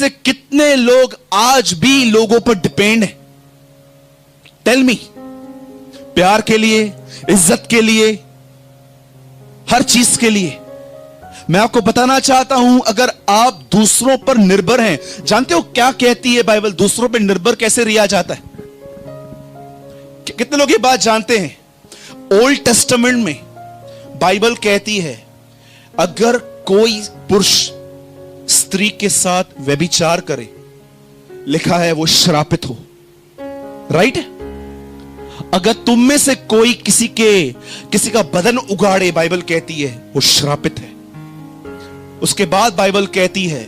से कितने लोग आज भी लोगों पर डिपेंड हैं? Tell me. प्यार के लिए, इज्जत के लिए, हर चीज के लिए। मैं आपको बताना चाहता हूं, अगर आप दूसरों पर निर्भर हैं, जानते हो क्या कहती है बाइबल? दूसरों पर निर्भर कैसे रिया जाता है? कितने लोग ये बात जानते हैं? ओल्ड टेस्टामेंट में बाइबल कहती है, अगर कोई पुरुष स्त्री के साथ व्यभिचार करे, लिखा है वो श्रापित हो। राइट? अगर तुम में से कोई किसी का बदन उगाड़े, बाइबल कहती है वो श्रापित है। उसके बाद बाइबल कहती है,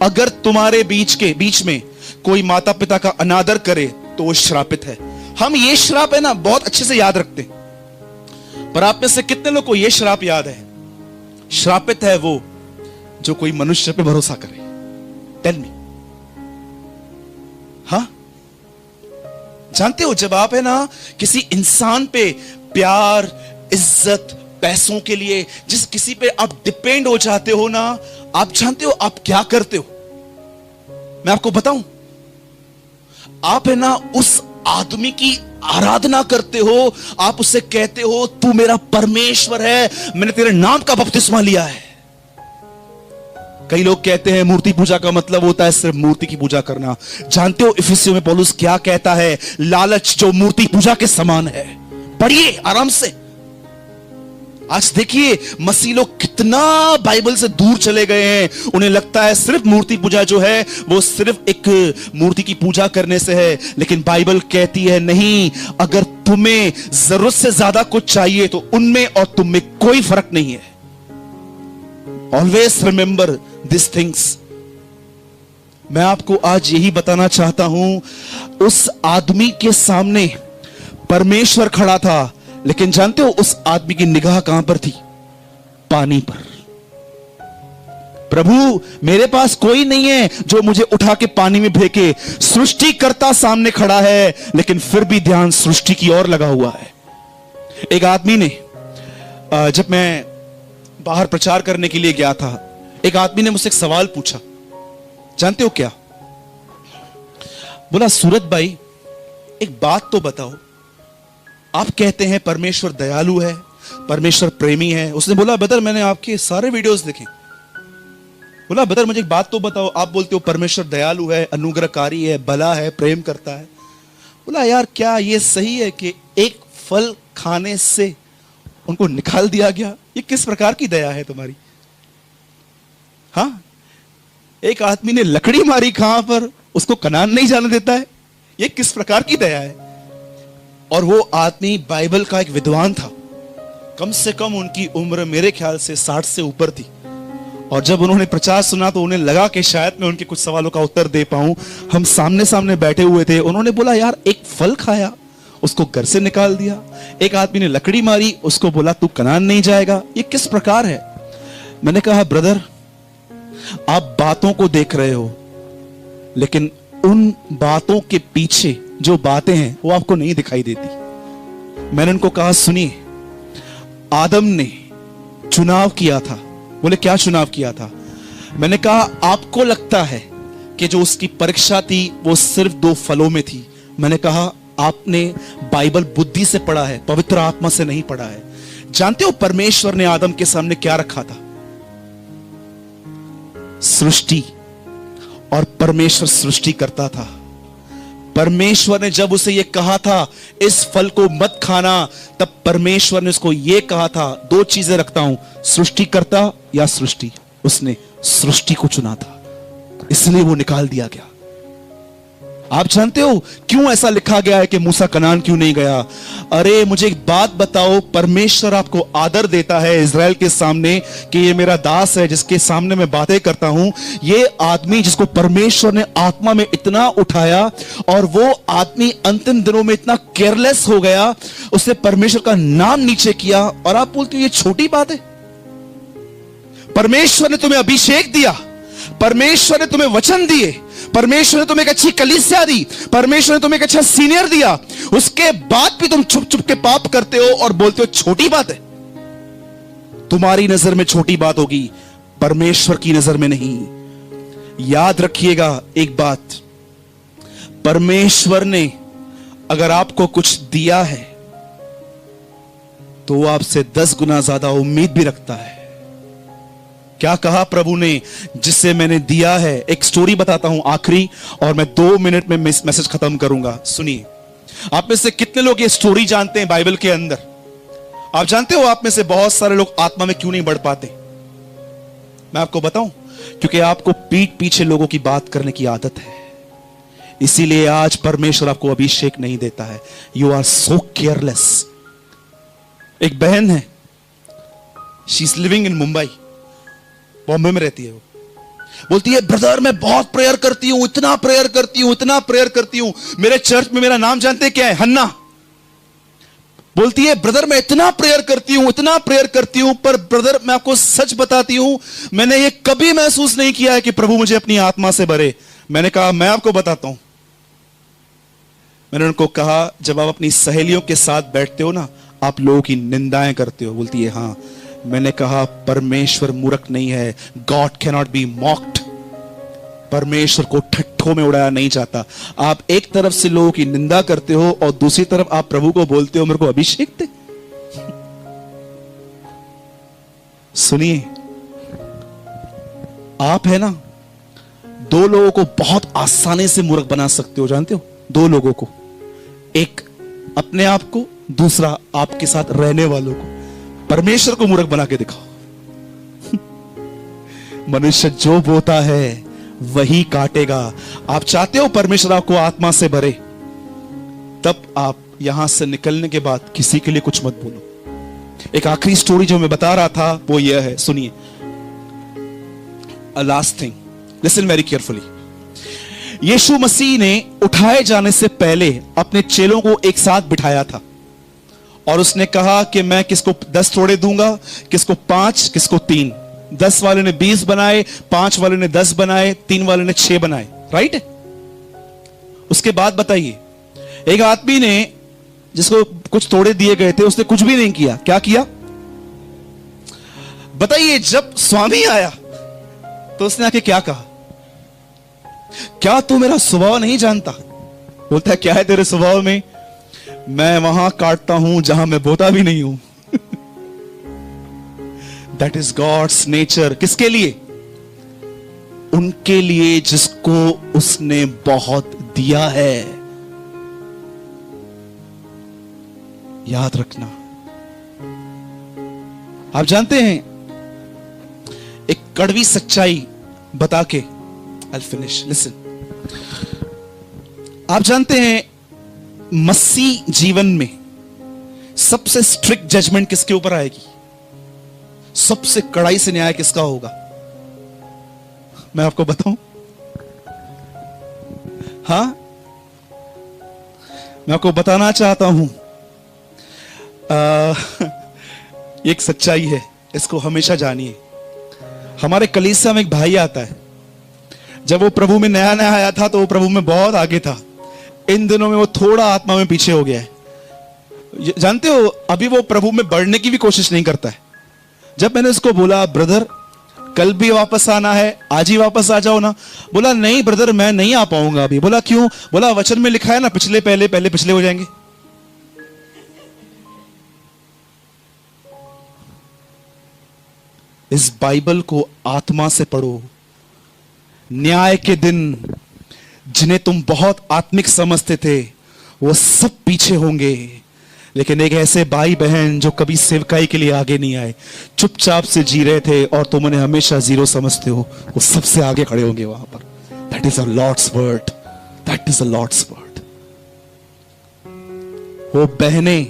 अगर तुम्हारे बीच में कोई माता पिता का अनादर करे तो वो श्रापित है। हम ये श्राप है ना बहुत अच्छे से याद रखते हैं, पर आप में से कितने लोग को ये श्राप याद है? श्रापित है वो जो कोई मनुष्य पे भरोसा करे। Tell me. हाँ, जानते हो, जब आप है ना किसी इंसान पे प्यार, इज्जत, पैसों के लिए जिस किसी पे आप डिपेंड हो जाते हो ना, आप जानते हो आप क्या करते हो? मैं आपको बताऊं, आप है ना उस आदमी की आराधना करते हो। आप उससे कहते हो, तू मेरा परमेश्वर है, मैंने तेरे नाम का बपतिस्मा लिया है। कई लोग कहते हैं मूर्ति पूजा का मतलब होता है सिर्फ मूर्ति की पूजा करना। जानते हो इफिसियों में पौलुस क्या कहता है? लालच जो मूर्ति पूजा के समान है। पढ़िए आराम से। आज देखिए मसीह लोग कितना बाइबल से दूर चले गए हैं। उन्हें लगता है सिर्फ मूर्ति पूजा जो है वो सिर्फ एक मूर्ति की पूजा करने से है, लेकिन बाइबल कहती है नहीं, अगर तुम्हें जरूरत से ज्यादा कुछ चाहिए तो उनमें और तुम में कोई फर्क नहीं है। Always remember this things. मैं आपको आज यही बताना चाहता हूं, उस आदमी के सामने परमेश्वर खड़ा था, लेकिन जानते हो उस आदमी की निगाह कहां पर थी? पानी पर। प्रभु मेरे पास कोई नहीं है जो मुझे उठा के पानी में फेंके। सृष्टिकर्ता सामने खड़ा है, लेकिन फिर भी ध्यान सृष्टि की ओर लगा हुआ है। एक आदमी ने, जब मैं बाहर प्रचार करने के लिए गया था, एक आदमी ने मुझसे एक सवाल पूछा। जानते हो क्या? बोला, सूरज भाई एक बात तो बताओ, आप कहते हैं परमेश्वर दयालु है, परमेश्वर प्रेमी है। उसने बोला, बदर मैंने आपके सारे वीडियोस देखे। बोला, बदर मुझे एक बात तो बताओ, आप बोलते हो परमेश्वर दयालु है, अनुग्रहकारी है, भला है, प्रेम करता है। बोला, यार क्या ये सही है कि एक फल खाने से उनको निकाल दिया गया? ये किस प्रकार की दया है तुम्हारी? हाँ, एक आदमी ने लकड़ी मारी कहां पर, उसको कनान नहीं जाने देता है। ये किस प्रकार की दया है? और वो आदमी बाइबल का एक विद्वान था। कम से कम उनकी उम्र मेरे ख्याल से 60 से ऊपर थी। और जब उन्होंने प्रचार सुना तो उन्हें लगा कि शायद मैं उनके कुछ सवालों का उत्तर दे पाऊं। हम सामने सामने बैठे हुए थे। उन्होंने बोला, यार एक फल खाया, उसको घर से निकाल दिया। एक आदमी ने लकड़ी मारी, उसको बोला तू कनान नहीं जाएगा। ये किस प्रकार है? मैंने कहा, ब्रदर आप बातों को देख रहे हो, लेकिन उन बातों के पीछे जो बातें हैं वो आपको नहीं दिखाई देती। मैंने उनको कहा, सुनिए, आदम ने चुनाव किया था। बोले, क्या चुनाव किया था? मैंने कहा, आपको लगता है कि जो उसकी परीक्षा थी वो सिर्फ 2 फलों में थी। मैंने कहा, आपने बाइबल बुद्धि से पढ़ा है, पवित्र आत्मा से नहीं पढ़ा है। जानते हो परमेश्वर ने आदम के सामने क्या रखा था? सृष्टि। और परमेश्वर सृष्टि करता था। परमेश्वर ने जब उसे यह कहा था इस फल को मत खाना, तब परमेश्वर ने उसको यह कहा था, 2 चीजें रखता हूं, सृष्टिकर्ता या सृष्टि। उसने सृष्टि को चुना था, इसलिए वो निकाल दिया गया। आप जानते हो क्यों ऐसा लिखा गया है कि मूसा कनान क्यों नहीं गया? अरे मुझे एक बात बताओ, परमेश्वर आपको आदर देता है इज़राइल के सामने कि ये मेरा दास है जिसके सामने मैं बातें करता हूं। ये आदमी जिसको परमेश्वर ने आत्मा में इतना उठाया, और वो आदमी अंतिम दिनों में इतना केयरलेस हो गया, उसने परमेश्वर का नाम नीचे किया। और आप बोलते हो ये छोटी बात है? परमेश्वर ने तुम्हें अभिषेक दिया, परमेश्वर ने तुम्हें वचन दिए, परमेश्वर ने तुम्हें एक अच्छी कलीसिया दी, परमेश्वर ने तुम्हें एक अच्छा सीनियर दिया, उसके बाद भी तुम चुप चुप के पाप करते हो और बोलते हो छोटी बात है। तुम्हारी नजर में छोटी बात होगी, परमेश्वर की नजर में नहीं। याद रखिएगा एक बात, परमेश्वर ने अगर आपको कुछ दिया है तो वो आपसे 10 गुना ज्यादा उम्मीद भी रखता है। क्या कहा प्रभु ने? जिससे मैंने दिया है। एक स्टोरी बताता हूं आखिरी, और मैं 2 मिनट में मैसेज खत्म करूंगा। सुनिए, आप में से कितने लोग ये स्टोरी जानते हैं बाइबल के अंदर? आप जानते हो आप में से बहुत सारे लोग आत्मा में क्यों नहीं बढ़ पाते? मैं आपको बताऊं, क्योंकि आपको पीठ पीछे लोगों की बात करने की आदत है। इसीलिए आज परमेश्वर आपको अभिषेक नहीं देता है। You are so careless. एक बहन है, she is living in Mumbai, Bombay में रहती है। वो बोलती है, ब्रदर मैं बहुत प्रेयर करती हूं, इतना प्रेयर करती हूं, इतना प्रेयर करती हूं। मेरे चर्च में मेरा नाम जानते हैं क्या है? हन्ना। बोलती है, ब्रदर मैं इतना प्रेयर करती हूं, इतना प्रेयर करती हूं, पर ब्रदर मैं आपको सच बताती हूं, मैंने ये कभी महसूस नहीं किया है कि प्रभु मुझे अपनी आत्मा से भरे। मैंने कहा, मैं आपको बताता हूं। मैंने उनको कहा, जब आप अपनी सहेलियों के साथ बैठते हो ना, आप लोगों की निंदाएं करते हो। बोलती है, हां। मैंने कहा, परमेश्वर मूर्ख नहीं है। God can not be mocked. परमेश्वर को ठट्ठों में उड़ाया नहीं जाता। आप एक तरफ से लोगों की निंदा करते हो और दूसरी तरफ आप प्रभु को बोलते हो, मेरे को अभिषेक दे। सुनिए, आप है ना, 2 लोगों को बहुत आसानी से मूर्ख बना सकते हो। जानते हो? 2 लोगों को, एक अपने आप को, दूसरा आपके साथ रहने वालों को। परमेश्वर को मूर्ख बना के दिखाओ। मनुष्य जो बोता है वही काटेगा। आप चाहते हो परमेश्वर आपको आत्मा से भरे, तब आप यहां से निकलने के बाद किसी के लिए कुछ मत बोलो। एक आखिरी स्टोरी जो मैं बता रहा था वो यह है, सुनिए। A last thing, listen very carefully. यीशु मसीह ने उठाए जाने से पहले अपने चेलों को एक साथ बिठाया था और उसने कहा कि मैं किसको 10 थोड़े दूंगा, किसको 5, किसको 3। 10 वाले ने 20 बनाए, 5 वाले ने 10 बनाए, 3 वाले ने 6 बनाए। राइट? उसके बाद बताइए, एक आदमी ने जिसको कुछ तोड़े दिए गए थे, उसने कुछ भी नहीं किया। क्या किया बताइए? जब स्वामी आया तो उसने आके क्या कहा? क्या तू मेरा स्वभाव नहीं जानता? बोलता है, क्या है तेरे स्वभाव में? मैं वहां काटता हूं जहां मैं बोता भी नहीं हूं। That is god's nature. किसके लिए? उनके लिए जिसको उसने बहुत दिया है। याद रखना। आप जानते हैं, एक कड़वी सच्चाई बता के I'll finish. Listen. आप जानते हैं, मसीह जीवन में सबसे स्ट्रिक्ट जजमेंट किसके ऊपर आएगी? सबसे कड़ाई से न्याय किसका होगा? मैं आपको बताऊं? हां, मैं आपको बताना चाहता हूं। एक सच्चाई है, इसको हमेशा जानिए। हमारे कलीसिया में एक भाई आता है। जब वो प्रभु में नया नया आया था तो वो प्रभु में बहुत आगे था। इन दिनों में वो थोड़ा आत्मा में पीछे हो गया है। जानते हो, अभी वो प्रभु में बढ़ने की भी कोशिश नहीं करता है। जब मैंने उसको बोला, ब्रदर कल भी वापस आना है, आज ही वापस आ जाओ ना। बोला, नहीं ब्रदर मैं नहीं आ पाऊंगा अभी। बोला, क्यों? बोला, वचन में लिखा है ना, पिछले पहले पहले पिछले हो जाएंगे। इस बाइबल को आत्मा से पढ़ो। न्याय के दिन जिन्हें तुम बहुत आत्मिक समझते थे वो सब पीछे होंगे, लेकिन एक ऐसे भाई बहन जो कभी सेवकाई के लिए आगे नहीं आए, चुपचाप से जी रहे थे और तुम उन्हें हमेशा जीरो समझते हो, वो सबसे आगे खड़े होंगे वहां पर। That is a Lord's word. That is a Lord's word. वो बहनें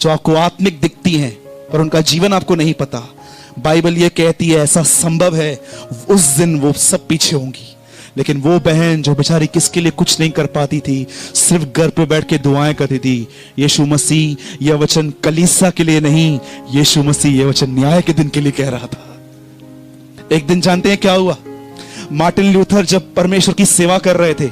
जो आपको आत्मिक दिखती हैं पर उनका जीवन आपको नहीं पता, बाइबल ये कहती है ऐसा संभव है उस दिन वो सब पीछे होंगी। लेकिन वो बहन जो बेचारी किसके लिए कुछ नहीं कर पाती थी, सिर्फ घर पे बैठ के दुआएं करती थी। यीशु मसीह यह वचन कलीसिया के लिए नहीं, यीशु मसीह यह वचन न्याय के दिन के लिए कह रहा था। एक दिन जानते हैं क्या हुआ? मार्टिन लूथर जब परमेश्वर की सेवा कर रहे थे,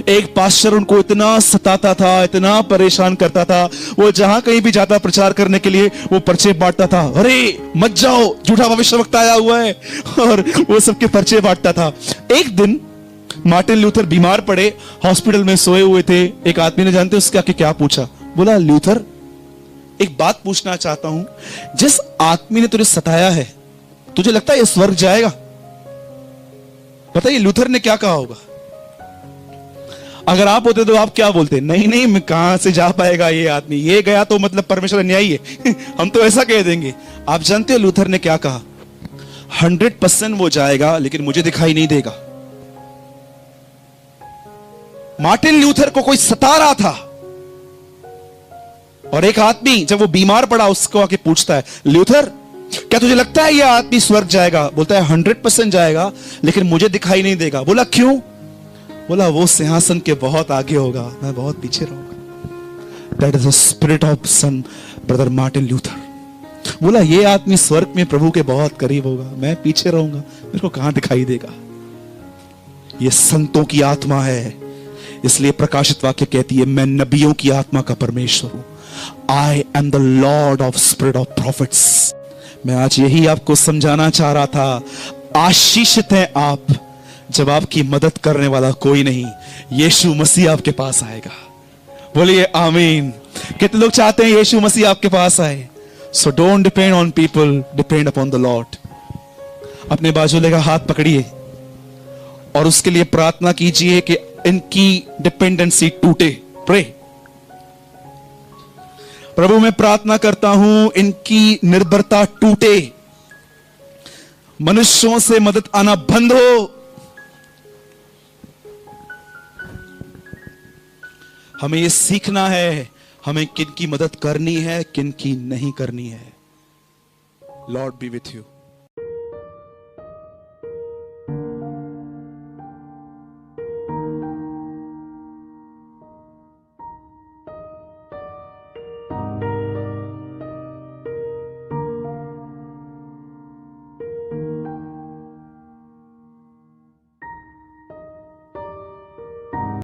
एक पास्टर उनको इतना सताता था, इतना परेशान करता था, वो जहां कहीं भी जाता प्रचार करने के लिए वो पर्चे बांटता था। अरे मत जाओ, झूठा भविष्यवक्ता आया हुआ है, और वो सबके पर्चे बांटता था। एक दिन मार्टिन लूथर बीमार पड़े, हॉस्पिटल में सोए हुए थे। एक आदमी ने, जानते उसके आके क्या पूछा? बोला, लूथर एक बात पूछना चाहता हूं, जिस आदमी ने तुझे सताया है, तुझे लगता है ये स्वर्ग जाएगा? बताइए लूथर ने क्या कहा होगा? अगर आप होते तो आप क्या बोलते? नहीं नहीं, मैं कहां से जा पाएगा ये आदमी, ये गया तो मतलब परमेश्वर अन्यायी है हम तो ऐसा कह देंगे। आप जानते हो लूथर ने क्या कहा? 100% वो जाएगा, लेकिन मुझे दिखाई नहीं देगा। मार्टिन लूथर को कोई सता रहा था, और एक आदमी जब वो बीमार पड़ा उसको आके पूछता है, लूथर क्या तुझे लगता है यह आदमी स्वर्ग जाएगा? बोलता है 100% जाएगा, लेकिन मुझे दिखाई नहीं देगा। बोला क्यों? बोला वो सिंहासन के बहुत आगे होगा, मैं बहुत पीछे रहूंगा। That is the spirit of sun brother Martin Luther. बोला ये आदमी स्वर्ग में प्रभु के बहुत करीब होगा, मैं पीछे रहूंगा, मेरे को कहां दिखाई देगा। ये संतों की आत्मा है, इसलिए प्रकाशित वाक्य कहती है, मैं नबियों की आत्मा का परमेश्वर हूं। I am the Lord of spirit of profits. मैं आज यही आपको समझाना चाह रहा था। आशीषित हैं आप जब आपकी मदद करने वाला कोई नहीं, यीशु मसीह आपके पास आएगा। बोलिए आमीन। कितने लोग चाहते हैं यीशु मसीह आपके पास आए? So don't depend on people, depend upon the Lord. अपने बाजूले का हाथ पकड़िए और उसके लिए प्रार्थना कीजिए कि इनकी डिपेंडेंसी टूटे। प्रे। प्रभु मैं प्रार्थना करता हूं इनकी निर्भरता टूटे, मनुष्यों से मदद आना बंद हो। हमें यह सीखना है, हमें किन की मदद करनी है, किन की नहीं करनी है। Lord B with you.